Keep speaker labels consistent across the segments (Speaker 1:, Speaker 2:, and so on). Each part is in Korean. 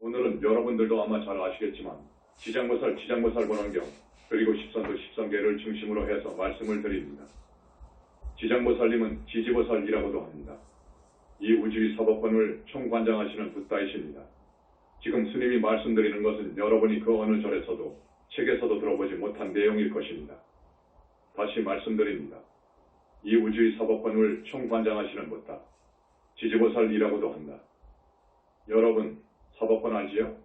Speaker 1: 오늘은 여러분들도 아마 잘 아시겠지만 지장보살 권원경 그리고 십선도 십선계를 중심으로 해서 말씀을 드립니다. 지장보살님은 지지보살이라고도 합니다. 이 우주의 사법권을 총관장하시는 붓다이십니다. 지금 스님이 말씀드리는 것은 여러분이 그 어느 절에서도 책에서도 들어보지 못한 내용일 것입니다. 다시 말씀드립니다. 이 우주의 사법권을 총관장하시는 붓다, 지지보살이라고도 한다. 여러분, 사법권 알지요?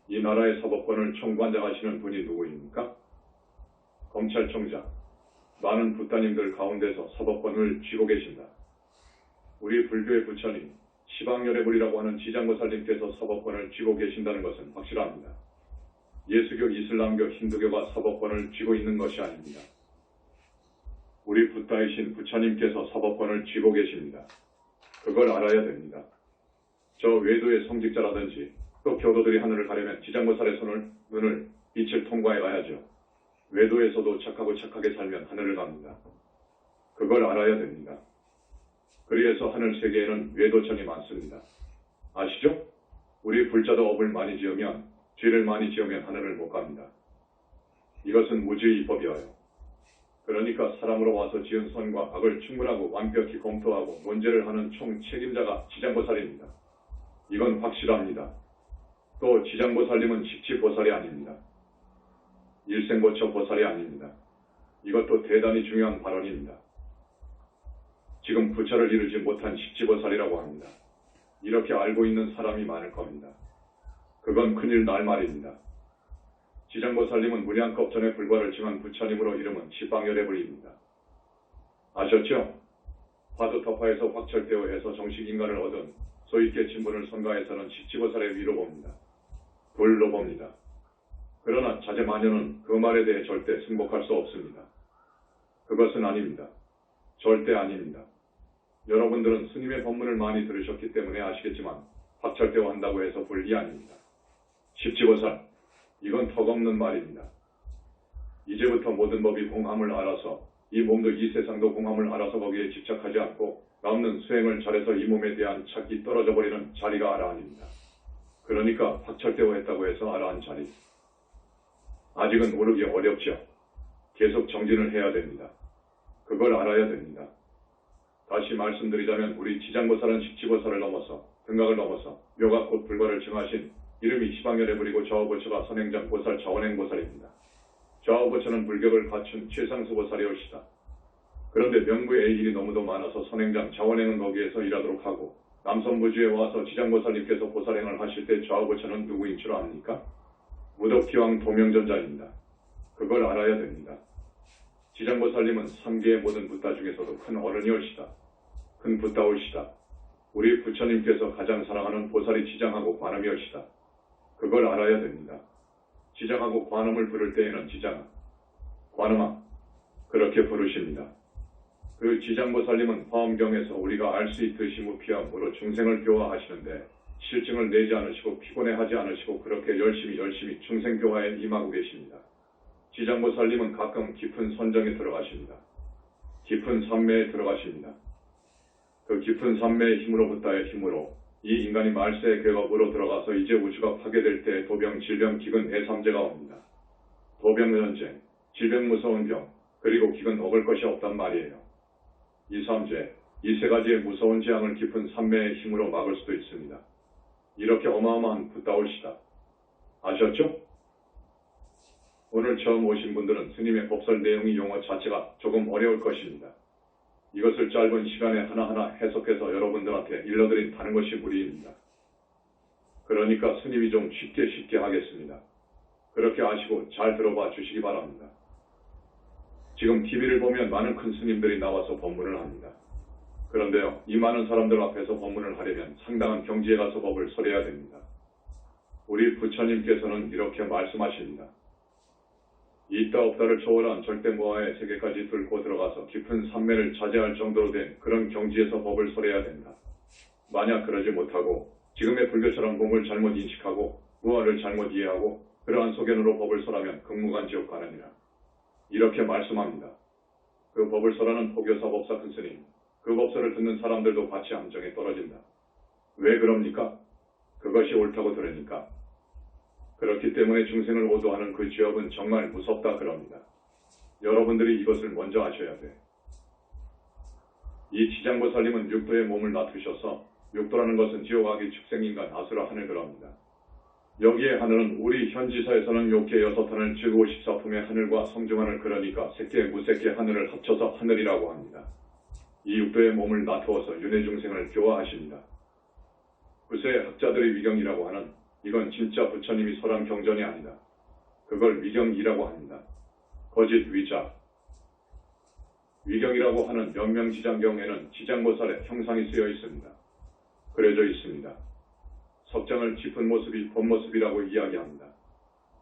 Speaker 1: 이 나라의 사법권을 총관장하시는 분이 누구입니까? 검찰총장, 많은 붓다님들 가운데서 사법권을 쥐고 계신다. 우리 불교의 부처님, 시방열애불이라고 하는 지장보살님께서 사법권을 쥐고 계신다는 것은 확실합니다. 예수교, 이슬람교, 힌두교가 사법권을 쥐고 있는 것이 아닙니다. 우리 붓다이신 부처님께서 사법권을 쥐고 계십니다. 그걸 알아야 됩니다. 저 외도의 성직자라든지 또 교도들이 하늘을 가려면 지장보살의 눈을 빛을 통과해 가야죠. 외도에서도 착하고 착하게 살면 하늘을 갑니다. 그걸 알아야 됩니다. 그래서 하늘 세계에는 외도천이 많습니다. 아시죠? 우리 불자도 업을 많이 지으면, 죄를 많이 지으면 하늘을 못 갑니다. 이것은 무지의 법이어요. 그러니까 사람으로 와서 지은 선과 악을 충분하고 완벽히 검토하고 문제를 하는 총 책임자가 지장보살입니다. 이건 확실합니다. 또 지장보살님은 십지보살이 아닙니다. 일생고처 보살이 아닙니다. 이것도 대단히 중요한 발언입니다. 지금 부처를 이루지 못한 십지보살이라고 합니다. 이렇게 알고 있는 사람이 많을 겁니다. 그건 큰일 날 말입니다. 지장보살님은 무량겁 전에 불과를 증한 부처님으로 이름은 시방열애불입니다. 아셨죠? 화두터파에서 확철대오해서 정식 인간을 얻은 소위 깨친분을 선가해서는 십지보살의 위로 봅니다. 불로 봅니다. 그러나 자제마녀는 그 말에 대해 절대 승복할 수 없습니다. 그것은 아닙니다. 절대 아닙니다. 여러분들은 스님의 법문을 많이 들으셨기 때문에 아시겠지만 확철대오 한다고 해서 불이 아닙니다. 십지보살, 이건 턱없는 말입니다. 이제부터 모든 법이 공함을 알아서 이 몸도 이 세상도 공함을 알아서 거기에 집착하지 않고 남는 수행을 잘해서 이 몸에 대한 착이 떨어져 버리는 자리가 아라한입니다. 그러니까 확철대오했다고 해서 아라한 자리. 아직은 오르기 어렵죠. 계속 정진을 해야 됩니다. 그걸 알아야 됩니다. 다시 말씀드리자면 우리 지장보살은 십지보살을 넘어서 등각을 넘어서 묘가 곧 불과를 증하신 이름이 시방열애불이고 좌우보처가 선행장보살 자원행보살입니다. 좌우보처는 불격을 갖춘 최상수보살이올시다. 그런데 명부의 일이 너무도 많아서 선행장 자원행은 거기에서 일하도록 하고 남선부주에 와서 지장보살님께서 보살행을 하실 때 좌우보처는 누구인 줄 압니까? 무덕기왕 도명전자입니다. 그걸 알아야 됩니다. 지장보살님은 3계의 모든 붓다 중에서도 큰 어른이올시다. 큰 붓다올시다. 우리 부처님께서 가장 사랑하는 보살이 지장하고 관음이올시다. 그걸 알아야 됩니다. 지장하고 관음을 부를 때에는 지장아, 관음아, 그렇게 부르십니다. 그 지장보살님은 화엄경에서 우리가 알 수 있듯이 무피함으로 중생을 교화하시는데 실증을 내지 않으시고 피곤해하지 않으시고 그렇게 열심히 중생교화에 임하고 계십니다. 지장보살님은 가끔 깊은 선정에 들어가십니다. 깊은 산매에 들어가십니다. 그 깊은 산매의 힘으로 붓다의 힘으로 이 인간이 말세의 궤업으로 들어가서 이제 우주가 파괴될 때 도병, 질병, 기근, 애삼재가 옵니다. 도병 전쟁, 질병 무서운 병, 그리고 기근 먹을 것이 없단 말이에요. 이 삼재, 이 세 가지의 무서운 재앙을 깊은 산매의 힘으로 막을 수도 있습니다. 이렇게 어마어마한 붓다올시다. 아셨죠? 오늘 처음 오신 분들은 스님의 법설 내용이 용어 자체가 조금 어려울 것입니다. 이것을 짧은 시간에 하나하나 해석해서 여러분들한테 일러드린다는 것이 무리입니다. 그러니까 스님이 좀 쉽게 하겠습니다. 그렇게 아시고 잘 들어봐 주시기 바랍니다. 지금 TV를 보면 많은 큰 스님들이 나와서 법문을 합니다. 그런데요, 이 많은 사람들 앞에서 법문을 하려면 상당한 경지에 가서 법을 설해야 됩니다. 우리 부처님께서는 이렇게 말씀하십니다. 있다 없다를 초월한 절대무아의 세계까지 뚫고 들어가서 깊은 산매를 자제할 정도로 된 그런 경지에서 법을 설해야 된다. 만약 그러지 못하고 지금의 불교처럼 공을 잘못 인식하고 무아를 잘못 이해하고 그러한 소견으로 법을 설하면 극무간 지옥 가느니라. 이렇게 말씀합니다. 그 법을 설하는 포교사 법사 큰스님, 그 법설을 듣는 사람들도 같이 함정에 떨어진다. 왜 그럽니까? 그것이 옳다고 들으니까. 그렇기 때문에 중생을 오도하는 그 죄업은 정말 무섭다 그럽니다. 여러분들이 이것을 먼저 아셔야 돼. 이 지장보살님은 육도에 몸을 놔두셔서 육도라는 것은 지옥악이 축생인간 아수라 하늘 그럽니다. 여기에 하늘은 우리 현지사에서는 욕계 6하늘 즉 54품의 하늘과 성중하늘 그러니까 새끼 무새끼 하늘을 합쳐서 하늘이라고 합니다. 이 육도에 몸을 놔두어서 윤회중생을 교화하십니다. 구세 학자들의 위경이라고 하는 이건 진짜 부처님이 설한 경전이 아니다. 그걸 위경이라고 합니다. 거짓 위자. 위경이라고 하는 연명지장경에는 지장보살의 형상이 쓰여 있습니다. 그려져 있습니다. 석장을 짚은 모습이 본모습이라고 이야기합니다.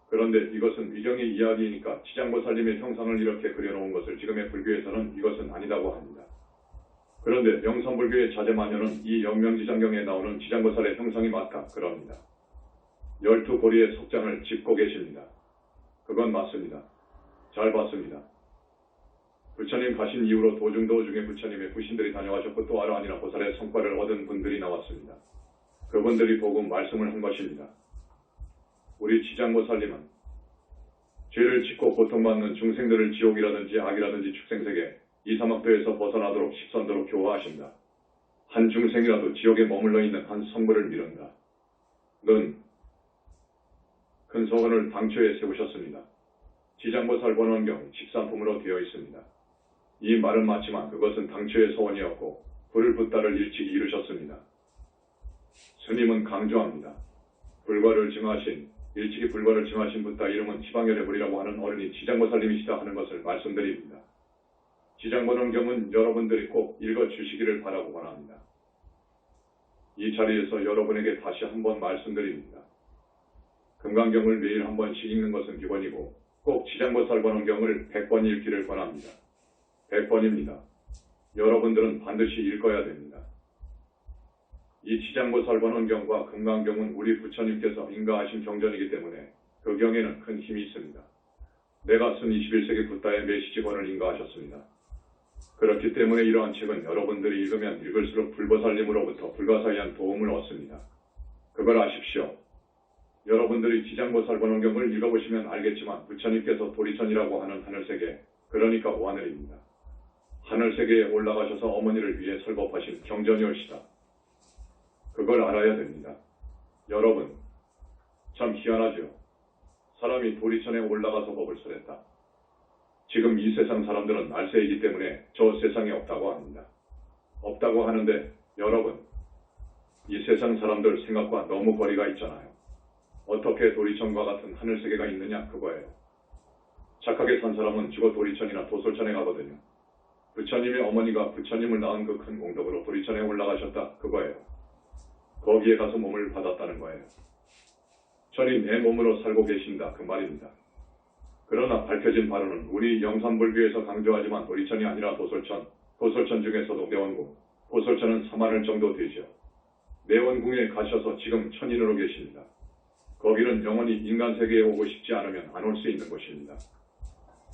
Speaker 1: 그런데 이것은 위경의 이야기이니까 지장보살님의 형상을 이렇게 그려놓은 것을 지금의 불교에서는 이것은 아니다고 합니다. 그런데 영선불교의 자제마녀는 이 연명지장경에 나오는 지장보살의 형상이 맞다 그럽니다. 12고리의 석장을 짚고 계십니다. 그건 맞습니다. 잘 봤습니다. 부처님 가신 이후로 도중도 중에 부처님의 부신들이 다녀가셨고 또 아라하니나 보살의 성과를 얻은 분들이 나왔습니다. 그분들이 보고 말씀을 한 것입니다. 우리 지장보살님은 죄를 짓고 고통받는 중생들을 지옥이라든지 악이라든지 축생세계 이사막도에서 벗어나도록 십선도로 교화하신다. 한 중생이라도 지옥에 머물러 있는 한 성물을 미룬다. 는 큰 서원을 당초에 세우셨습니다. 지장보살 번원경 13품으로 되어 있습니다. 이 말은 맞지만 그것은 당초의 소원이었고 불불따를 일찍이 이루셨습니다. 스님은 강조합니다. 불과를 증하신 일찍이 불과를 증하신 붓다 이름은 지방열의 불이라고 하는 어른이 지장보살님이시다 하는 것을 말씀드립니다. 지장번원경은 여러분들이 꼭 읽어주시기를 바라고 원합니다. 이 자리에서 여러분에게 다시 한번 말씀드립니다. 금강경을 매일 한 번씩 읽는 것은 기본이고 꼭 지장보살 번원경을 100번 읽기를 권합니다. 100번입니다. 여러분들은 반드시 읽어야 됩니다. 이 지장보살 번원경과 금강경은 우리 부처님께서 인가하신 경전이기 때문에 그 경에는 큰 힘이 있습니다. 내가 쓴 21세기 붓다의 메시지본을 인가하셨습니다. 그렇기 때문에 이러한 책은 여러분들이 읽으면 읽을수록 불보살님으로부터 불가사의한 도움을 얻습니다. 그걸 아십시오. 여러분들이 지장보살 번원경을 읽어보시면 알겠지만 부처님께서 도리천이라고 하는 하늘세계, 그러니까 오하늘입니다. 하늘세계에 올라가셔서 어머니를 위해 설법하신 경전이올시다. 그걸 알아야 됩니다. 여러분, 참 희한하죠. 사람이 도리천에 올라가서 법을 설했다. 지금 이 세상 사람들은 알세이기 때문에 저 세상에 없다고 합니다. 없다고 하는데 여러분, 이 세상 사람들 생각과 너무 거리가 있잖아요. 어떻게 도리천과 같은 하늘세계가 있느냐 그거예요. 착하게 산 사람은 죽어 도리천이나 도솔천에 가거든요. 부처님의 어머니가 부처님을 낳은 그 큰 공덕으로 도리천에 올라가셨다 그거예요. 거기에 가서 몸을 받았다는 거예요. 천이 내 몸으로 살고 계신다 그 말입니다. 그러나 밝혀진 바로는 우리 영산불교에서 강조하지만 도리천이 아니라 도솔천, 도솔천 중에서도 내원궁, 도솔천은 3하늘 정도 되죠. 내원궁에 가셔서 지금 천인으로 계십니다. 거기는 영원히 인간세계에 오고 싶지 않으면 안 올 수 있는 곳입니다.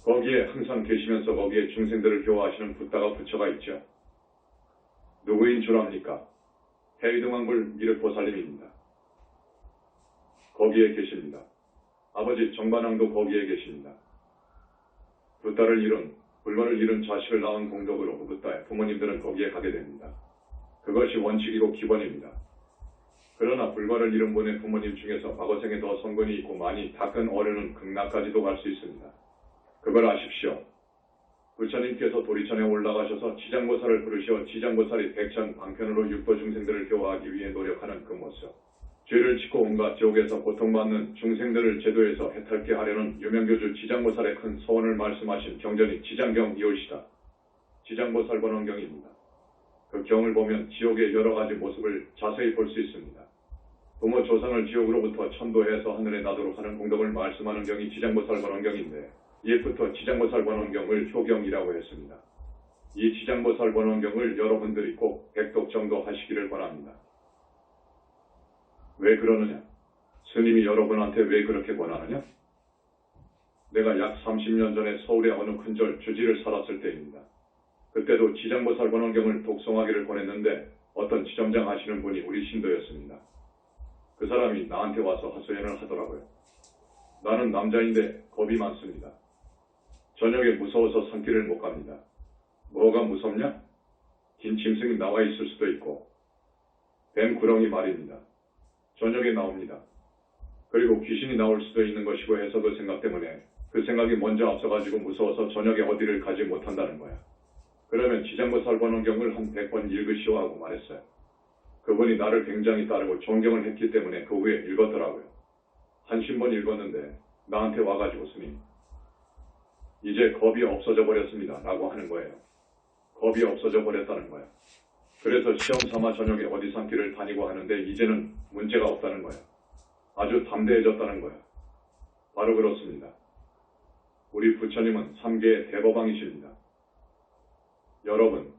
Speaker 1: 거기에 항상 계시면서 거기에 중생들을 교화하시는 붓다가 부처가 있죠. 누구인 줄 압니까? 해위등왕불 미륵보살님입니다. 거기에 계십니다. 아버지 정반왕도 거기에 계십니다. 붓다를 잃은, 불과를 잃은 자식을 낳은 공덕으로 그 붓다의 부모님들은 거기에 가게 됩니다. 그것이 원칙이고 기본입니다. 그러나 불과를 잃은 분의 부모님 중에서 과거생에 더 성근이 있고 많이 닦은 어른은 극락까지도 갈 수 있습니다. 그걸 아십시오. 부처님께서 도리천에 올라가셔서 지장보살을 부르시어 지장보살이 백천 방편으로 육도 중생들을 교화하기 위해 노력하는 그 모습. 죄를 짓고 온갖 지옥에서 고통받는 중생들을 제도에서 해탈케 하려는 유명교주 지장보살의 큰 소원을 말씀하신 경전이 지장경 이올시다. 지장보살 번원경입니다. 그 경을 보면 지옥의 여러 가지 모습을 자세히 볼 수 있습니다. 부모 조상을 지옥으로부터 천도해서 하늘에 나도록 하는 공덕을 말씀하는 경이 지장보살 번원경인데 옛부터 지장보살 번원경을 효경이라고 했습니다. 이 지장보살 번원경을 여러분들이 꼭 100독 정도 하시기를 바랍니다. 왜 그러느냐? 스님이 여러분한테 왜 그렇게 권하느냐? 내가 약 30년 전에 서울의 어느 큰절 주지를 살았을 때입니다. 그때도 지장보살 번원경을 독송하기를 권했는데 어떤 지점장 하시는 분이 우리 신도였습니다. 그 사람이 나한테 와서 하소연을 하더라고요. 나는 남자인데 겁이 많습니다. 저녁에 무서워서 산길을 못 갑니다. 뭐가 무섭냐? 긴 짐승이 나와 있을 수도 있고 뱀 구렁이 말입니다. 저녁에 나옵니다. 그리고 귀신이 나올 수도 있는 것이고 해서 그 생각 때문에 그 생각이 먼저 앞서가지고 무서워서 저녁에 어디를 가지 못한다는 거야. 그러면 지장보살 번원경을 한 100번 읽으시오 하고 말했어요. 그분이 나를 굉장히 따르고 존경을 했기 때문에 그 후에 읽었더라고요. 한 10번 읽었는데 나한테 와가지고 스님, 이제 겁이 없어져 버렸습니다 라고 하는 거예요. 겁이 없어져 버렸다는 거야. 그래서 시험 삼아 저녁에 어디 산길을 다니고 하는데 이제는 문제가 없다는 거야. 아주 담대해졌다는 거야. 바로 그렇습니다. 우리 부처님은 3계의 대법왕이십니다. 여러분,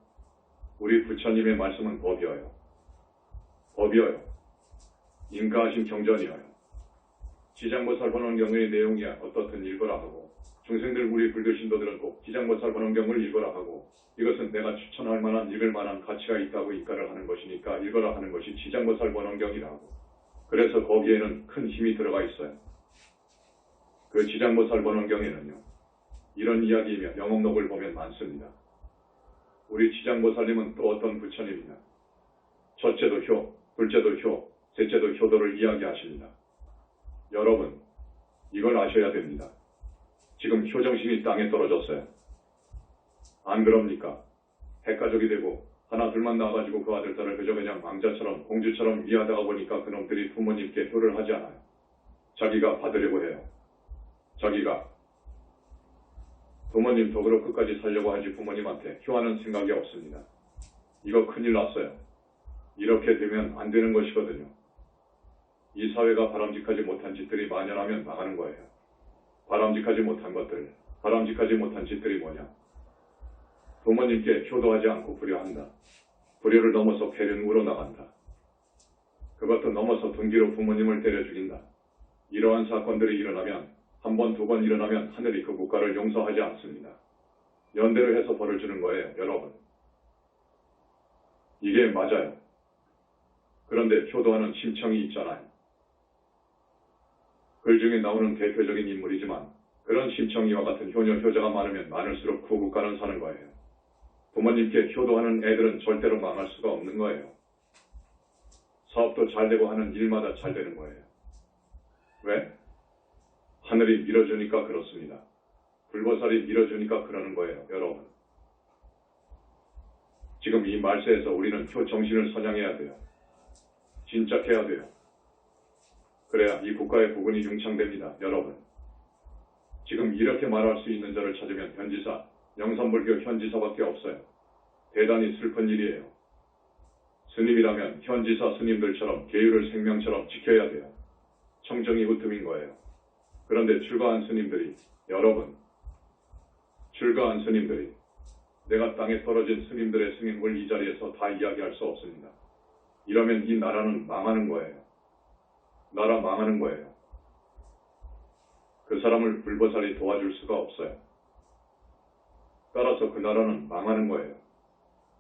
Speaker 1: 우리 부처님의 말씀은 법이어요. 법이어요. 인가하신 경전이어요. 지장보살 번원경의 내용이 어떻든 읽어라 하고 중생들 우리 불교 신도들은 꼭 지장보살 번원경을 읽어라 하고 이것은 내가 추천할 만한 읽을 만한 가치가 있다고 인가를 하는 것이니까 읽어라 하는 것이 지장보살 번원경이라고. 그래서 거기에는 큰 힘이 들어가 있어요. 그 지장보살 번원경에는요. 이런 이야기이며 영업록을 보면 많습니다. 우리 지장보살님은 또 어떤 부처님이냐. 첫째도 효, 둘째도 효, 셋째도 효도를 이야기하십니다. 여러분, 이걸 아셔야 됩니다. 지금 효정신이 땅에 떨어졌어요. 안 그럽니까? 핵가족이 되고 하나 둘만 나와가지고 그 아들딸을 그냥 왕자처럼 공주처럼 위하다가 보니까 그놈들이 부모님께 효를 하지 않아요. 자기가 받으려고 해요. 자기가 부모님 덕으로 끝까지 살려고 하지 부모님한테 효하는 생각이 없습니다. 이거 큰일 났어요. 이렇게 되면 안 되는 것이거든요. 이 사회가 바람직하지 못한 짓들이 만연하면 나가는 거예요. 바람직하지 못한 것들, 바람직하지 못한 짓들이 뭐냐? 부모님께 효도하지 않고 불효한다. 불효를 넘어서 폐륜으로 나간다. 그것도 넘어서 등기로 부모님을 때려 죽인다. 이러한 사건들이 일어나면 한 번, 두 번 일어나면 하늘이 그 국가를 용서하지 않습니다. 연대를 해서 벌을 주는 거예요, 여러분. 이게 맞아요. 그런데 효도하는 심청이 있잖아요. 글 중에 나오는 대표적인 인물이지만 그런 심청이와 같은 효녀, 효자가 많으면 많을수록 그 국가는 사는 거예요. 부모님께 효도하는 애들은 절대로 망할 수가 없는 거예요. 사업도 잘 되고 하는 일마다 잘 되는 거예요. 왜? 하늘이 밀어주니까 그렇습니다. 불보살이 밀어주니까 그러는 거예요, 여러분. 지금 이 말세에서 우리는 효 정신을 선양해야 돼요. 진작해야 돼요. 그래야 이 국가의 부군이 융창됩니다, 여러분. 지금 이렇게 말할 수 있는 자를 찾으면 현지사, 영산불교 현지사밖에 없어요. 대단히 슬픈 일이에요. 스님이라면 현지사 스님들처럼 계율을 생명처럼 지켜야 돼요. 청정이 으뜸인 거예요. 그런데 출가한 스님들이, 여러분, 출가한 스님들이 내가 땅에 떨어진 스님들의 승인을 이 자리에서 다 이야기할 수 없습니다. 이러면 이 나라는 망하는 거예요. 나라 망하는 거예요. 그 사람을 불보살이 도와줄 수가 없어요. 따라서 그 나라는 망하는 거예요.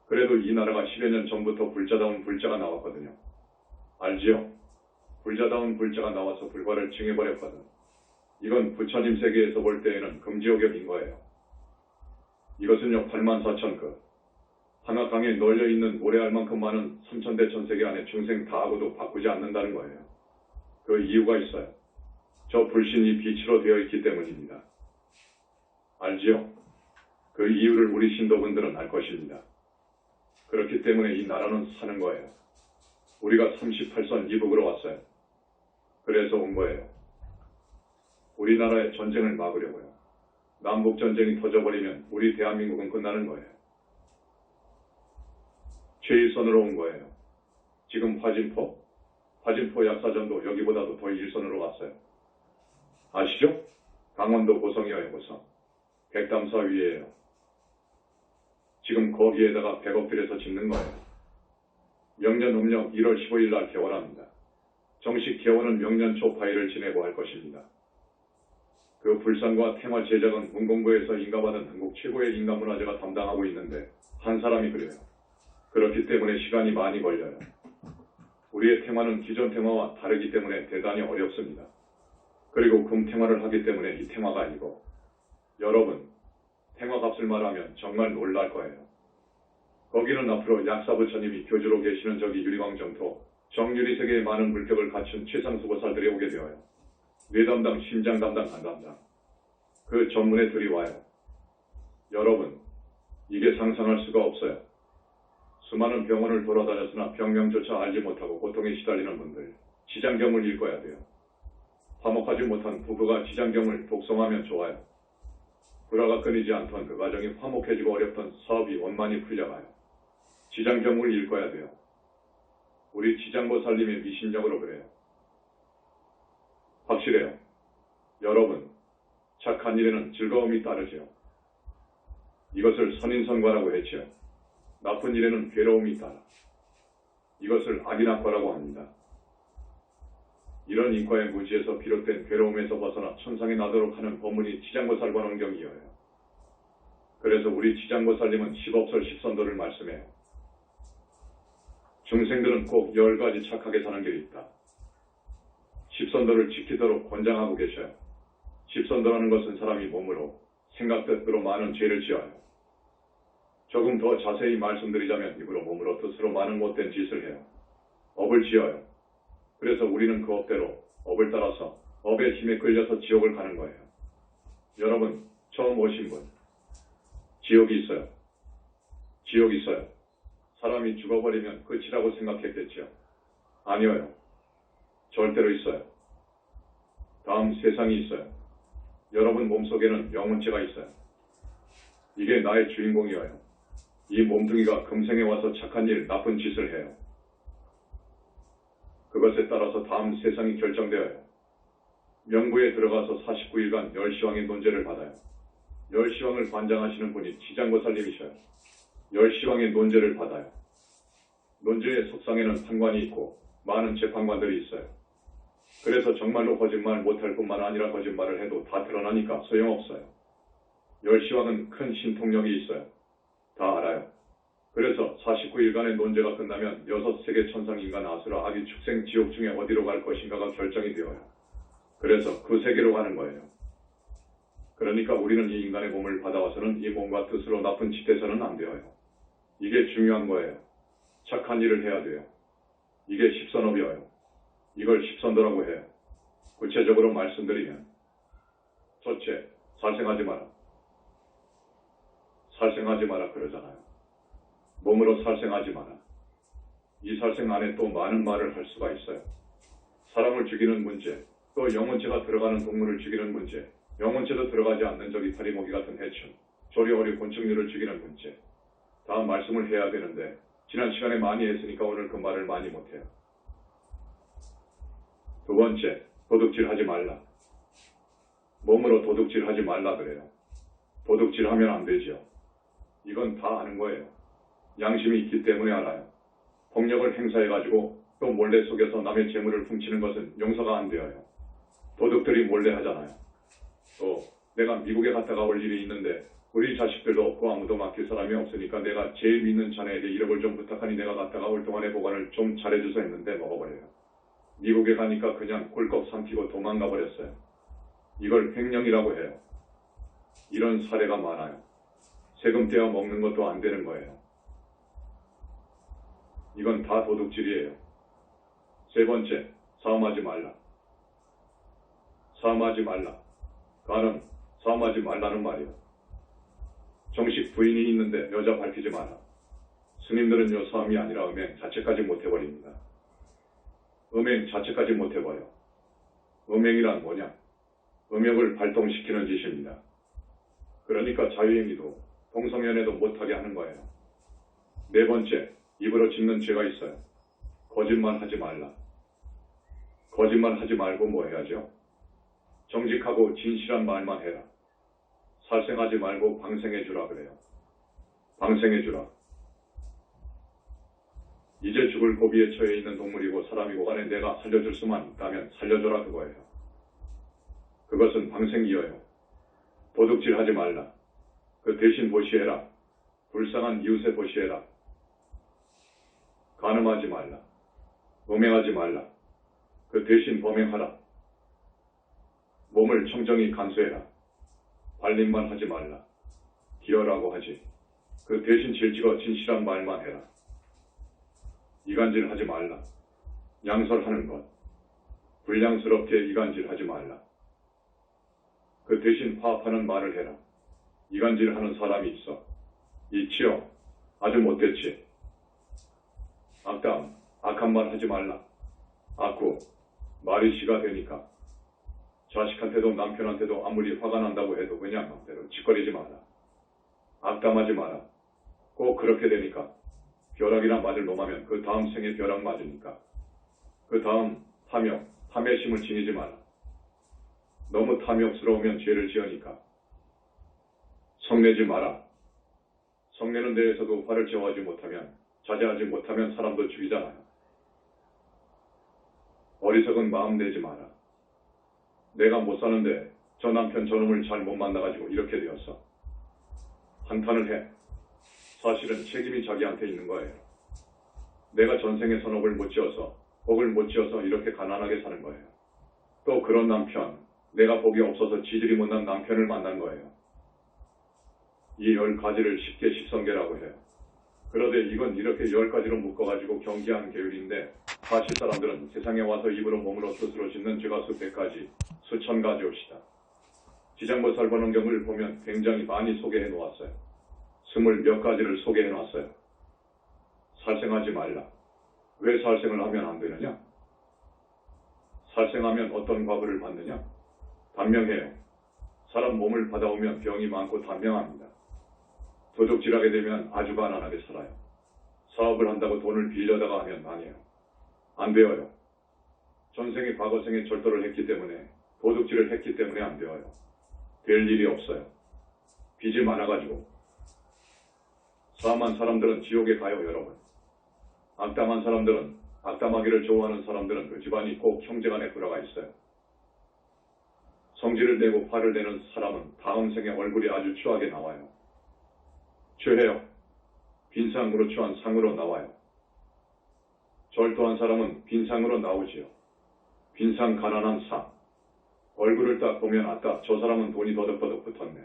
Speaker 1: 그래도 이 나라가 10여 년 전부터 불자다운 불자가 나왔거든요. 알지요? 불자다운 불자가 나와서 불과를 징해버렸거든. 이건 부처님 세계에서 볼 때에는 금지옥역인 거예요. 이것은요 84,000급 하나 강에 널려있는 오래할 만큼 많은 3,000대 천세계 안에 중생 다 하고도 바꾸지 않는다는 거예요. 그 이유가 있어요. 저 불신이 빛으로 되어 있기 때문입니다. 알지요? 그 이유를 우리 신도분들은 알 것입니다. 그렇기 때문에 이 나라는 사는 거예요. 우리가 38선 이북으로 왔어요. 그래서 온 거예요. 우리나라의 전쟁을 막으려고요. 남북전쟁이 터져버리면 우리 대한민국은 끝나는 거예요. 최일선으로 온 거예요. 지금 화진포 약사전도 여기보다도 더 일선으로 왔어요. 아시죠? 강원도 고성이에요, 고성. 백담사 위에요. 지금 거기에다가 100억 들여서 짓는 거예요. 명년 음력 1월 15일 날 개원합니다. 정식 개원은 명년 초 8일을 지내고 할 것입니다. 그 불산과 태화 제작은 문공부에서 인가받은 한국 최고의 인간문화재가 담당하고 있는데 한 사람이 그래요. 그렇기 때문에 시간이 많이 걸려요. 우리의 테마는 기존 테마와 다르기 때문에 대단히 어렵습니다. 그리고 금 테마를 하기 때문에 이 테마가 아니고 여러분, 테마 값을 말하면 정말 놀랄 거예요. 거기는 앞으로 약사부처님이 교주로 계시는 저기 유리광정토, 정유리 세계의 많은 물격을 갖춘 최상수 보살들이 오게 되어요. 뇌 담당, 심장 담당, 간 담당. 그 전문의들이 와요. 여러분, 이게 상상할 수가 없어요. 수많은 병원을 돌아다녔으나 병명조차 알지 못하고 고통에 시달리는 분들, 지장경을 읽어야 돼요. 화목하지 못한 부부가 지장경을 독송하면 좋아요. 불화가 끊이지 않던 그 가정이 화목해지고 어렵던 사업이 원만히 풀려가요. 지장경을 읽어야 돼요. 우리 지장보살님의 미신력으로 그래요. 확실해요. 여러분, 착한 일에는 즐거움이 따르지요. 이것을 선인선과라고 했지요. 나쁜 일에는 괴로움이 따라. 이것을 악인악과라고 합니다. 이런 인과의 무지에서 비롯된 괴로움에서 벗어나 천상에 나도록 하는 법문이 지장보살관원경이어요. 그래서 우리 지장보살님은 10업설 10선도를 말씀해요. 중생들은 꼭 10가지 착하게 사는 길이 있다. 10선도를 지키도록 권장하고 계셔요. 10선도라는 것은 사람이 몸으로, 생각, 뜻으로 많은 죄를 지어요. 조금 더 자세히 말씀드리자면 입으로, 몸으로, 뜻으로 많은 못된 짓을 해요. 업을 지어요. 그래서 우리는 그 업대로, 업을 따라서 업의 힘에 끌려서 지옥을 가는 거예요. 여러분, 처음 오신 분, 지옥이 있어요. 지옥이 있어요. 사람이 죽어버리면 끝이라고 생각했겠죠. 아니에요. 절대로 있어요. 다음 세상이 있어요. 여러분 몸속에는 영혼체가 있어요. 이게 나의 주인공이에요. 이 몸뚱이가 금생에 와서 착한 일, 나쁜 짓을 해요. 그것에 따라서 다음 세상이 결정되어요. 명부에 들어가서 49일간 열시왕의 논제를 받아요. 열시왕을 관장하시는 분이 지장보살님이셔요. 열시왕의 논제를 받아요. 논제의 석상에는 판관이 있고 많은 재판관들이 있어요. 그래서 정말로 거짓말 못할 뿐만 아니라 거짓말을 해도 다 드러나니까 소용없어요. 열시왕은 큰 신통력이 있어요. 다 알아요. 그래서 49일간의 논제가 끝나면 6세계 천상 인간 아수라 아기 축생 지옥 중에 어디로 갈 것인가가 결정이 되어요. 그래서 그 세계로 가는 거예요. 그러니까 우리는 이 인간의 몸을 받아와서는 이 몸과 뜻으로 나쁜 짓 해서는 안 되어요. 이게 중요한 거예요. 착한 일을 해야 돼요. 이게 십선업이에요. 이걸 십선도라고 해요. 구체적으로 말씀드리면 첫째, 살생하지 마라. 살생하지 마라 그러잖아요. 몸으로 살생하지 마라. 이 살생 안에 또 많은 말을 할 수가 있어요. 사람을 죽이는 문제, 또 영혼체가 들어가는 동물을 죽이는 문제, 영혼체도 들어가지 않는 저기 파리모기 같은 해충, 조리어리 곤충류를 죽이는 문제. 다 말씀을 해야 되는데 지난 시간에 많이 했으니까 오늘 그 말을 많이 못해요. 두 번째, 도둑질하지 말라. 몸으로 도둑질하지 말라 그래요. 도둑질하면 안 되지요. 이건 다 아는 거예요. 양심이 있기 때문에 알아요. 폭력을 행사해가지고 또 몰래 속여서 남의 재물을 훔치는 것은 용서가 안 되어요. 도둑들이 몰래 하잖아요. 또 내가 미국에 갔다가 올 일이 있는데 우리 자식들도 없고 아무도 맡길 사람이 없으니까 내가 제일 믿는 자네에게 1억을 좀 부탁하니 내가 갔다가 올 동안에 보관을 좀 잘해줘서 했는데 먹어버려요. 미국에 가니까 그냥 꿀꺽 삼키고 도망가 버렸어요. 이걸 횡령이라고 해요. 이런 사례가 많아요. 세금 떼어 먹는 것도 안 되는 거예요. 이건 다 도둑질이에요. 세 번째, 싸움하지 말라. 싸움하지 말라. 가는 싸움하지 말라는 말이요. 정식 부인이 있는데 여자 밝히지 마라. 스님들은요 싸움이 아니라 음행 자체까지 못해버립니다. 음행 자체까지 못해버려. 음행이란 뭐냐? 음욕을 발동시키는 짓입니다. 그러니까 자유행위도 동성연애도 못하게 하는 거예요. 네 번째, 입으로 짓는 죄가 있어요. 거짓말 하지 말라. 거짓말 하지 말고 뭐 해야죠? 정직하고 진실한 말만 해라. 살생하지 말고 방생해주라 그래요. 방생해주라. 이제 죽을 고비에 처해 있는 동물이고 사람이고 간에 내가 살려줄 수만 있다면 살려줘라 그거예요. 그것은 방생이어요. 도둑질하지 말라. 그 대신 보시해라. 불쌍한 이웃에 보시해라. 간음하지 말라. 범행하지 말라. 그 대신 범행하라. 몸을 청정히 간수해라. 발림만 하지 말라. 기어라고 하지. 그 대신 질지거 진실한 말만 해라. 이간질 하지 말라. 양설하는 것. 불량스럽게 이간질 하지 말라. 그 대신 화합하는 말을 해라. 이간질하는 사람이 있어. 있지요. 아주 못됐지. 악담, 악한 말 하지 말라. 악구, 말이 시가 되니까. 자식한테도 남편한테도 아무리 화가 난다고 해도 그냥 맘대로 짓거리지 마라. 악담하지 마라. 꼭 그렇게 되니까. 벼락이나 맞을 놈하면 그 다음 생에 벼락 맞으니까. 그 다음 탐욕, 탐욕심을 지니지 마라. 너무 탐욕스러우면 죄를 지으니까. 성내지 마라. 성내는 데에서도 화를 제어하지 못하면, 자제하지 못하면 사람도 죽이잖아요. 어리석은 마음 내지 마라. 내가 못 사는데 저 남편 저놈을 잘 못 만나가지고 이렇게 되었어. 한탄을 해. 사실은 책임이 자기한테 있는 거예요. 내가 전생에선 옥을 못 지어서, 복을 못 지어서 이렇게 가난하게 사는 거예요. 또 그런 남편, 내가 복이 없어서 지들이 못난 남편을 만난 거예요. 이 10가지를 쉽게 십성계라고 해요. 그런데 이건 이렇게 10가지로 묶어가지고 경기하는 계율인데 사실 사람들은 세상에 와서 입으로 몸으로 스스로 짓는 죄가 수백 가지, 수천 가지 옵시다. 지장보살 번원경을 보면 굉장히 많이 소개해 놓았어요. 20몇 가지를 소개해 놨어요. 살생하지 말라. 왜 살생을 하면 안 되느냐? 살생하면 어떤 과보를 받느냐? 단명해요. 사람 몸을 받아오면 병이 많고 단명합니다. 도둑질하게 되면 아주 가난하게 살아요. 사업을 한다고 돈을 빌려다가 하면 아니에요. 안 되어요. 전생에 과거생에 절도를 했기 때문에, 도둑질을 했기 때문에 안 되어요. 될 일이 없어요. 빚이 많아가지고. 사악한 사람들은 지옥에 가요, 여러분. 악담한 사람들은, 악담하기를 좋아하는 사람들은 그 집안이 꼭 형제간에 들어가 있어요. 성질을 내고 화를 내는 사람은 다음 생에 얼굴이 아주 추하게 나와요. 죄해요. 빈상으로 취한 상으로 나와요. 절도한 사람은 빈상으로 나오지요. 빈상 가난한 상. 얼굴을 딱 보면 아까 저 사람은 돈이 더덕더덕 붙었네.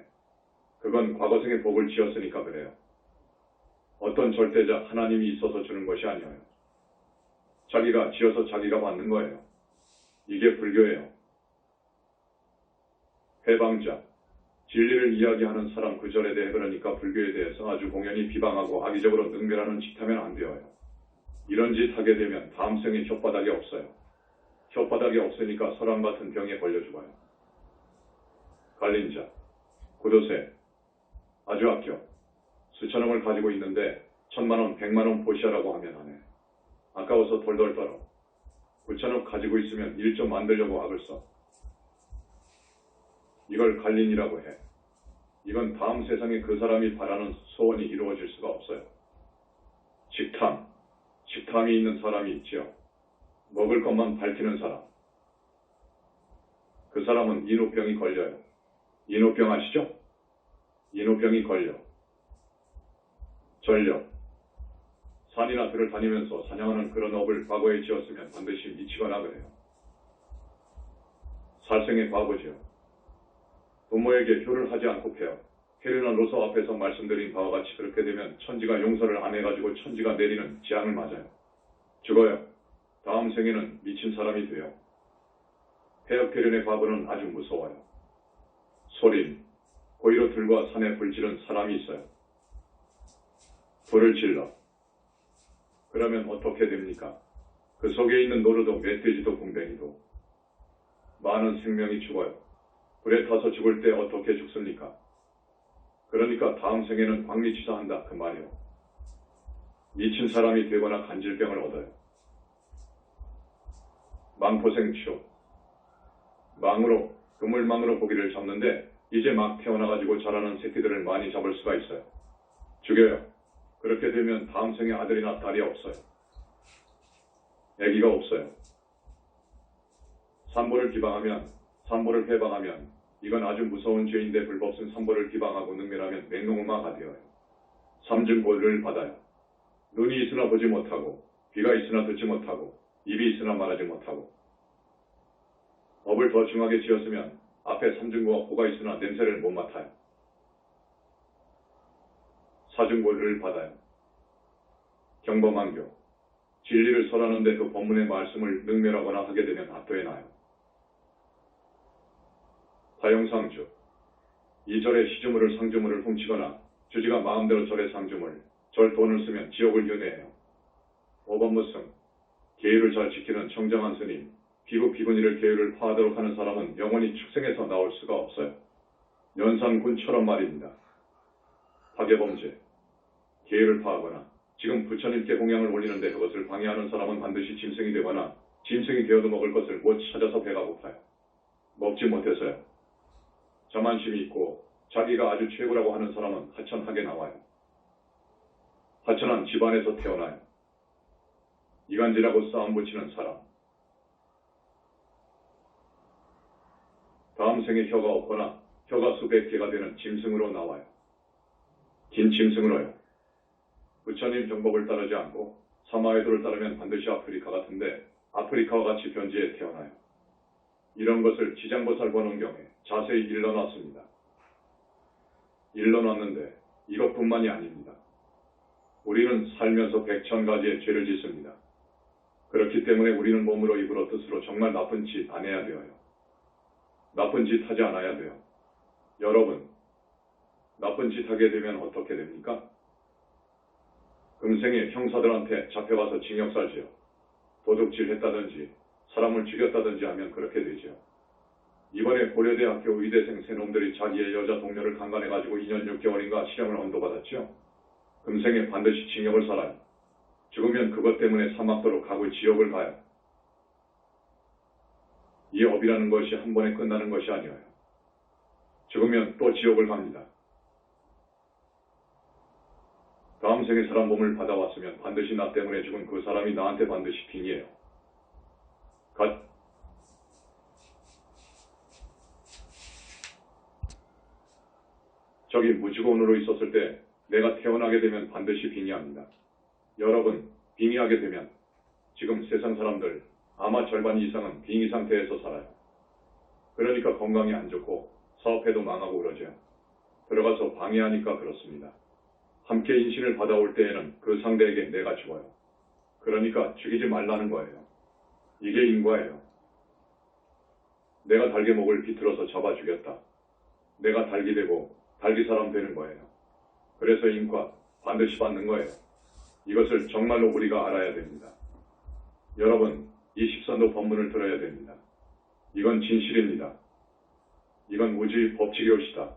Speaker 1: 그건 과거생에 복을 지었으니까 그래요. 어떤 절대자 하나님이 있어서 주는 것이 아니에요. 자기가 지어서 자기가 받는 거예요. 이게 불교예요. 해방자, 진리를 이야기하는 사람 그 절에 대해 그러니까 불교에 대해서 아주 공연히 비방하고 악의적으로 능멸하는 짓 하면 안 되어요. 이런 짓 하게 되면 다음 생에 혓바닥이 없어요. 혓바닥이 없으니까 설암 같은 병에 걸려 죽어요. 갈린 자, 구도세, 아주 아껴. 수천억을 가지고 있는데 1000만원, 100만원 보시하라고 하면 안 해. 아까워서 덜덜 떨어. 9천억 가지고 있으면 일 좀 만들려고 악을 써. 이걸 갈린이라고 해. 이건 다음 세상에 그 사람이 바라는 소원이 이루어질 수가 없어요. 식탐, 식탐이 있는 사람이 있지요. 먹을 것만 밝히는 사람. 그 사람은 인후병이 걸려요. 인후병 아시죠? 인후병이 걸려. 전력. 산이나 들을 다니면서 사냥하는 그런 업을 과거에 지었으면 반드시 미치거나 그래요. 살생의 과거지요. 부모에게 효를 하지 않고 패요. 헤르나 로서 앞에서 말씀드린 바와 같이 그렇게 되면 천지가 용서를 안 해가지고 천지가 내리는 재앙을 맞아요. 죽어요. 다음 생에는 미친 사람이 돼요. 폐역태련의 과거는 아주 무서워요. 소림, 고의로 들과 산에 불 지른 사람이 있어요. 불을 질러. 그러면 어떻게 됩니까? 그 속에 있는 노루도 멧돼지도 궁뎅이도 많은 생명이 죽어요. 불에 타서 죽을 때 어떻게 죽습니까? 그러니까 다음 생에는 광리치사한다 그 말이요. 미친 사람이 되거나 간질병을 얻어요. 망포생추. 망으로, 그물망으로 고기를 잡는데 이제 막 태어나가지고 자라는 새끼들을 많이 잡을 수가 있어요. 죽여요. 그렇게 되면 다음 생에 아들이나 딸이 없어요. 아기가 없어요. 산보를 기방하면, 산보를 해방하면 이건 아주 무서운 죄인데 불법승 산보를 기방하고 능멸하면 맹롱음화가 되어요. 삼중고를 받아요. 눈이 있으나 보지 못하고 귀가 있으나 듣지 못하고 입이 있으나 말하지 못하고 업을 더 중하게 지었으면 앞에 삼중고와 고가 있으나 냄새를 못 맡아요. 사중고를 받아요. 경범한교, 진리를 설하는데 그 법문의 말씀을 능멸하거나 하게 되면 압도해 놔요. 다용상주, 이 절의 시주물을 상주물을 훔치거나 주지가 마음대로 절의 상주물, 절 돈을 쓰면 지옥을 윤회해요. 오법무승, 계율을 잘 지키는 청정한 스님, 비구비구니를 계율을 파하도록 하는 사람은 영원히 축생에서 나올 수가 없어요. 연산군처럼 말입니다. 파괴범죄, 계율을 파하거나 지금 부처님께 공양을 올리는데 그것을 방해하는 사람은 반드시 짐승이 되거나 짐승이 되어도 먹을 것을 못 찾아서 배가 고파요. 먹지 못해서요. 자만심이 있고 자기가 아주 최고라고 하는 사람은 하천하게 나와요. 하천한 집안에서 태어나요. 이간질하고 싸움 붙이는 사람. 다음 생에 혀가 없거나 혀가 수백 개가 되는 짐승으로 나와요. 긴 짐승으로요. 부처님 정법을 따르지 않고 사마에도를 따르면 반드시 아프리카 같은데 아프리카와 같이 변지에 태어나요. 이런 것을 지장보살 번원경에 자세히 일러놨습니다. 일러놨는데 이것뿐만이 아닙니다. 우리는 살면서 백천가지의 죄를 짓습니다. 그렇기 때문에 우리는 몸으로 입으로 뜻으로 정말 나쁜 짓 안 해야 되어요. 나쁜 짓 하지 않아야 돼요. 여러분, 나쁜 짓 하게 되면 어떻게 됩니까? 금생에 형사들한테 잡혀가서 징역 살지요. 도둑질 했다든지 사람을 죽였다든지 하면 그렇게 되죠. 이번에 고려대학교 의대생 세 놈들이 자기의 여자 동료를 강간해가지고 2년 6개월인가 실형을 언도받았죠. 금생에 반드시 징역을 살아요. 죽으면 그것 때문에 사막도로 가고 지옥을 가요. 이 업이라는 것이 한 번에 끝나는 것이 아니에요. 죽으면 또 지옥을 갑니다. 다음 생에 사람 몸을 받아왔으면 반드시 나 때문에 죽은 그 사람이 나한테 반드시 빙의해요. 저기 무직원으로 있었을 때 내가 태어나게 되면 반드시 빙의합니다. 여러분, 빙의하게 되면 지금 세상 사람들 아마 절반 이상은 빙의 상태에서 살아요. 그러니까 건강이 안 좋고 사업해도 망하고 그러죠. 들어가서 방해하니까 그렇습니다. 함께 인신을 받아올 때에는 그 상대에게 내가 죽어요. 그러니까 죽이지 말라는 거예요. 이게 인과예요. 내가 달개목을 비틀어서 잡아 죽였다. 내가 달기 되고 달기 사람 되는 거예요. 그래서 인과 반드시 받는 거예요. 이것을 정말로 우리가 알아야 됩니다. 여러분, 이 십선도 법문을 들어야 됩니다. 이건 진실입니다. 이건 우주의 법칙이옵시다.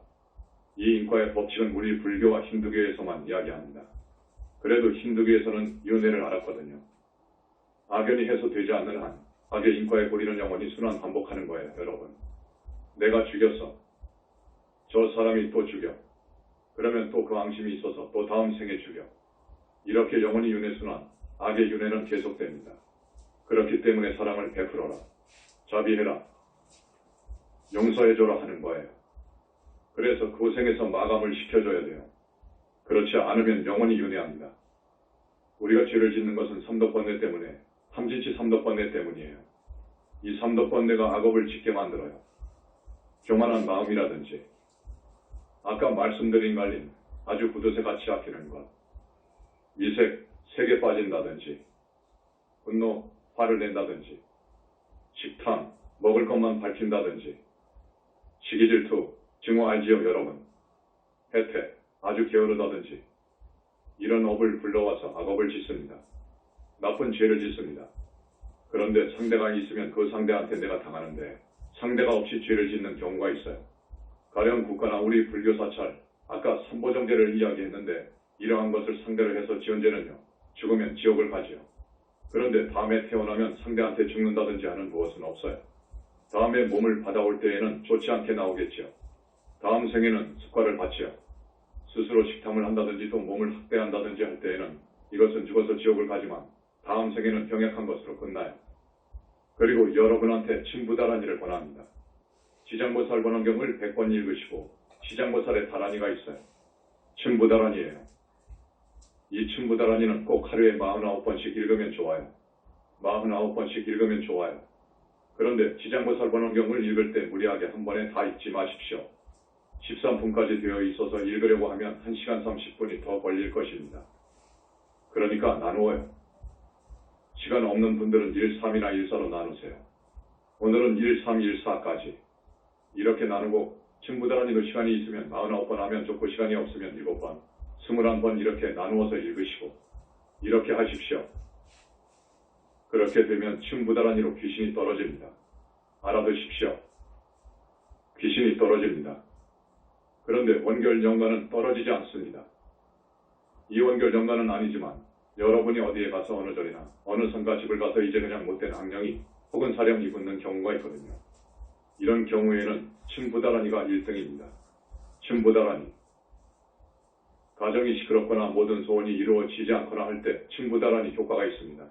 Speaker 1: 이 인과의 법칙은 우리 불교와 힌두교에서만 이야기합니다. 그래도 힌두교에서는 윤회를 알았거든요. 악연이 해소되지 않는 한 악의 인과의 고리는 영원히 순환 반복하는 거예요, 여러분. 내가 죽였어. 저 사람이 또 죽여. 그러면 또 그 앙심이 있어서 또 다음 생에 죽여. 이렇게 영원히 윤회 순환, 악의 윤회는 계속됩니다. 그렇기 때문에 사랑을 베풀어라. 자비해라. 용서해줘라 하는 거예요. 그래서 그 생에서 마감을 시켜줘야 돼요. 그렇지 않으면 영원히 윤회합니다. 우리가 죄를 짓는 것은 삼덕번뇌 때문에, 삼진치 삼덕번뇌 때문이에요. 이 삼덕번뇌가 악업을 짓게 만들어요. 교만한 마음이라든지, 아까 말씀드린 갈림, 아주 구두쇠 같이 아끼는 것, 미색, 색에 빠진다든지, 분노, 화를 낸다든지, 식탐, 먹을 것만 밝힌다든지, 시기질투, 증오 알지요 여러분. 혜택, 아주 게으르다든지, 이런 업을 불러와서 악업을 짓습니다. 나쁜 죄를 짓습니다. 그런데 상대가 있으면 그 상대한테 내가 당하는데 상대가 없이 죄를 짓는 경우가 있어요. 가령 국가나 우리 불교 사찰, 아까 삼보정죄를 이야기했는데 이러한 것을 상대로 해서 지은 죄는요, 죽으면 지옥을 가지요. 그런데 다음에 태어나면 상대한테 죽는다든지 하는 무엇은 없어요. 다음에 몸을 받아올 때에는 좋지 않게 나오겠지요. 다음 생에는 숙과를 받지요. 스스로 식탐을 한다든지 또 몸을 학대한다든지 할 때에는 이것은 죽어서 지옥을 가지만 다음 생에는 병약한 것으로 끝나요. 그리고 여러분한테 침부다라니를 권합니다. 지장보살 번원경을 100번 읽으시고 지장보살의 다라니가 있어요. 침부다라니예요. 이 침부다라니는 꼭 하루에 49번씩 읽으면 좋아요. 49번씩 읽으면 좋아요. 그런데 지장보살 번원경을 읽을 때 무리하게 한 번에 다 읽지 마십시오. 13분까지 되어 있어서 읽으려고 하면 1시간 30분이 더 걸릴 것입니다. 그러니까 나누어요. 시간 없는 분들은 1, 3이나 1사로 나누세요. 오늘은 1, 3, 1, 4까지. 이렇게 나누고 친구들한테도 시간이 있으면 49번 하면 좋고 시간이 없으면 7번, 21번 이렇게 나누어서 읽으시고 이렇게 하십시오. 그렇게 되면 친부다란이로 귀신이 떨어집니다. 알아두십시오. 귀신이 떨어집니다. 그런데 원결 영가는 떨어지지 않습니다. 이 원결 영가는 아니지만 여러분이 어디에 가서 어느 절이나 어느 성가 집을 가서 이제 그냥 못된 악령이 혹은 사령이 붙는 경우가 있거든요. 이런 경우에는 친부다란이가 1등입니다. 친부다란이. 가정이 시끄럽거나 모든 소원이 이루어지지 않거나 할 때 친부다란이 효과가 있습니다.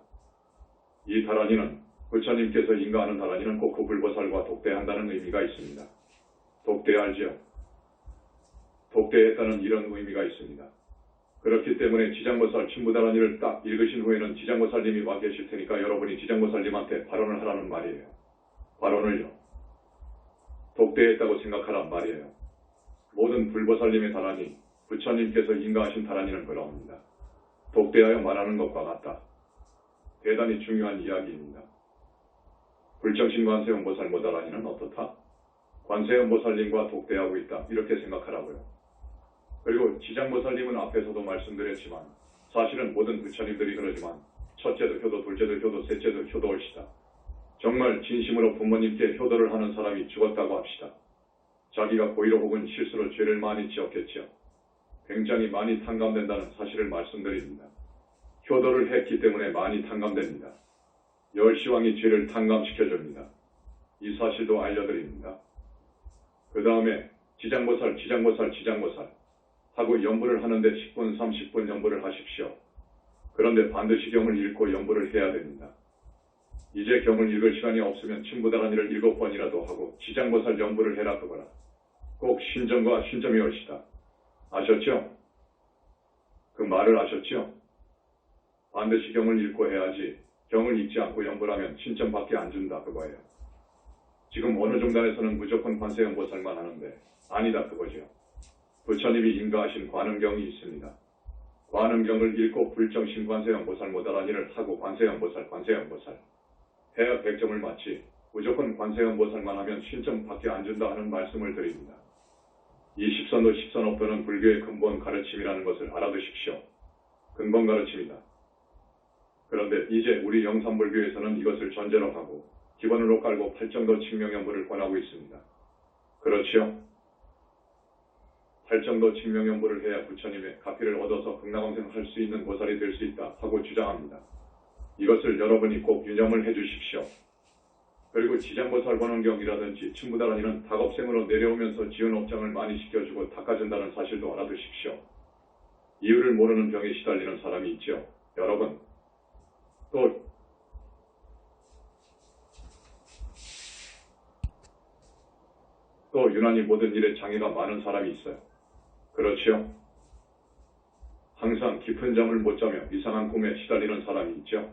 Speaker 1: 이 다란이는 부처님께서 인가하는 다란이는 꼭 그 불보살과 독대한다는 의미가 있습니다. 독대 알지요? 독대했다는 이런 의미가 있습니다. 그렇기 때문에 지장보살 친부다란이를 딱 읽으신 후에는 지장보살님이 와 계실 테니까 여러분이 지장보살님한테 발언을 하라는 말이에요. 발언을요. 독대했다고 생각하란 말이에요. 모든 불보살님의 다란이, 부처님께서 인가하신 다란이는 그러합니다. 독대하여 말하는 것과 같다. 대단히 중요한 이야기입니다. 불정신 관세음보살 모다란이는 어떻다? 관세음보살님과 독대하고 있다. 이렇게 생각하라고요. 그리고 지장보살님은 앞에서도 말씀드렸지만 사실은 모든 부처님들이 그러지만 첫째도 효도, 둘째도 효도, 셋째도 효도올시다. 정말 진심으로 부모님께 효도를 하는 사람이 죽었다고 합시다. 자기가 고의로 혹은 실수로 죄를 많이 지었겠지요. 굉장히 많이 탕감된다는 사실을 말씀드립니다. 효도를 했기 때문에 많이 탕감됩니다. 열시왕이 죄를 탕감시켜줍니다. 이 사실도 알려드립니다. 그 다음에 지장보살 하고 연부를 하는데 10분, 30분 연부를 하십시오. 그런데 반드시 경을 읽고 연부를 해야 됩니다. 이제 경을 읽을 시간이 없으면 친부다란이를 7번이라도 하고 지장보살 연부를 해라 그거라. 꼭 신점과 신점이 올시다. 아셨죠? 그 말을 아셨죠? 반드시 경을 읽고 해야지 경을 읽지 않고 연부하면 신점밖에 안 준다 그거예요. 지금 어느 종단에서는 무조건 관세음보살만 하는데 아니다 그거죠. 부처님이 인가하신 관음경이 있습니다. 관음경을 읽고 불정신 관세음보살 모다란이를 하고 관세음보살 해야 100점을 맞지 무조건 관세음보살만 하면 신점밖에 안 준다 하는 말씀을 드립니다. 이 십선도 십선업도는 불교의 근본 가르침이라는 것을 알아두십시오. 근본 가르침이다. 그런데 이제 우리 영산불교에서는 이것을 전제로 하고 기본으로 깔고 팔정도 칭명연부를 권하고 있습니다. 그렇지요? 팔정도 칭명연부를 해야 부처님의 가피를 얻어서 극락원생할 수 있는 보살이 될 수 있다 하고 주장합니다. 이것을 여러분이 꼭 유념을 해주십시오. 그리고 지장보살 번원경이라든지 친부다란이는 닭업생으로 내려오면서 지은 업장을 많이 시켜주고 닦아준다는 사실도 알아두십시오. 이유를 모르는 병에 시달리는 사람이 있죠. 여러분, 또 유난히 모든 일에 장애가 많은 사람이 있어요. 그렇지요? 항상 깊은 잠을 못 자며 이상한 꿈에 시달리는 사람이 있죠.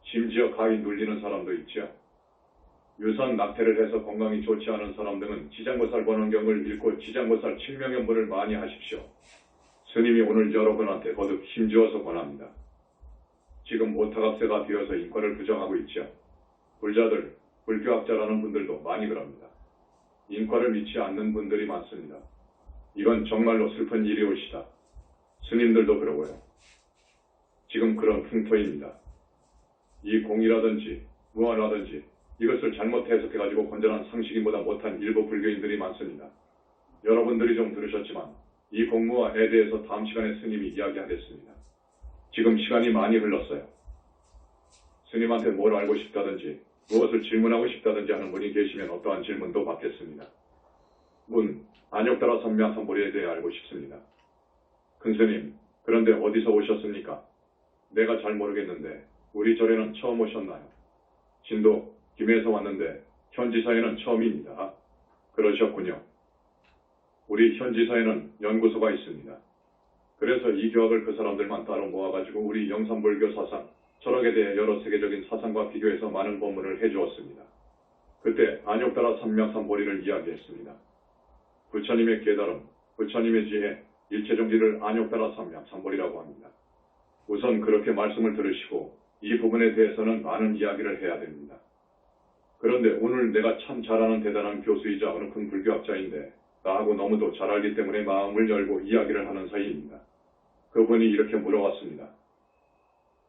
Speaker 1: 심지어 가위 눌리는 사람도 있죠. 유산 낙태를 해서 건강이 좋지 않은 사람 등은 지장보살 번원경을 읽고 지장보살 칭명연부를 많이 하십시오. 스님이 오늘 여러분한테 거듭 힘주어서 권합니다. 지금 오타각세가 되어서 인과를 부정하고 있죠. 불자들, 불교학자라는 분들도 많이 그럽니다. 인과를 믿지 않는 분들이 많습니다. 이건 정말로 슬픈 일이 올시다. 스님들도 그러고요. 지금 그런 풍토입니다. 이 공이라든지 무아라든지 이것을 잘못 해석해가지고 건전한 상식인보다 못한 일부 불교인들이 많습니다. 여러분들이 좀 들으셨지만 이 공무와에 대해서 다음 시간에 스님이 이야기하겠습니다. 지금 시간이 많이 흘렀어요. 스님한테 뭘 알고 싶다든지 무엇을 질문하고 싶다든지 하는 분이 계시면 어떠한 질문도 받겠습니다. 안욕따라 선명한보리에 대해 알고 싶습니다. 큰 스님, 그런데 어디서 오셨습니까? 내가 잘 모르겠는데 우리 절에는 처음 오셨나요? 진도 김해에서 왔는데 현지사에는 처음입니다. 그러셨군요. 우리 현지사에는 연구소가 있습니다. 그래서 이 교학을 그 사람들만 따로 모아가지고 우리 영산불교 사상, 철학에 대해 여러 세계적인 사상과 비교해서 많은 본문을 해주었습니다. 그때 안욕따라 삼명삼보리를 이야기했습니다. 부처님의 깨달음, 부처님의 지혜, 일체정지를 안욕따라 삼명삼보리라고 합니다. 우선 그렇게 말씀을 들으시고 이 부분에 대해서는 많은 이야기를 해야 됩니다. 그런데 오늘 내가 참 잘 아는 대단한 교수이자 어느 큰 불교학자인데 나하고 너무도 잘 알기 때문에 마음을 열고 이야기를 하는 사이입니다. 그분이 이렇게 물어왔습니다.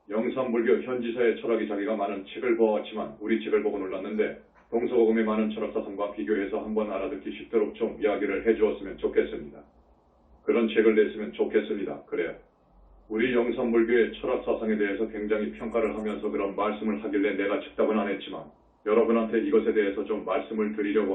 Speaker 1: 영산불교 현지사의 철학이 자기가 많은 책을 보아왔지만 우리 책을 보고 놀랐는데 동서고금의 많은 철학사상과 비교해서 한번 알아듣기 쉽도록 좀 이야기를 해주었으면 좋겠습니다. 그런 책을 냈으면 좋겠습니다. 그래요. 우리 영산불교의 철학사상에 대해서 굉장히 평가를 하면서 그런 말씀을 하길래 내가 즉답은 안 했지만 여러분한테 이것에 대해서 좀 말씀을 드리려고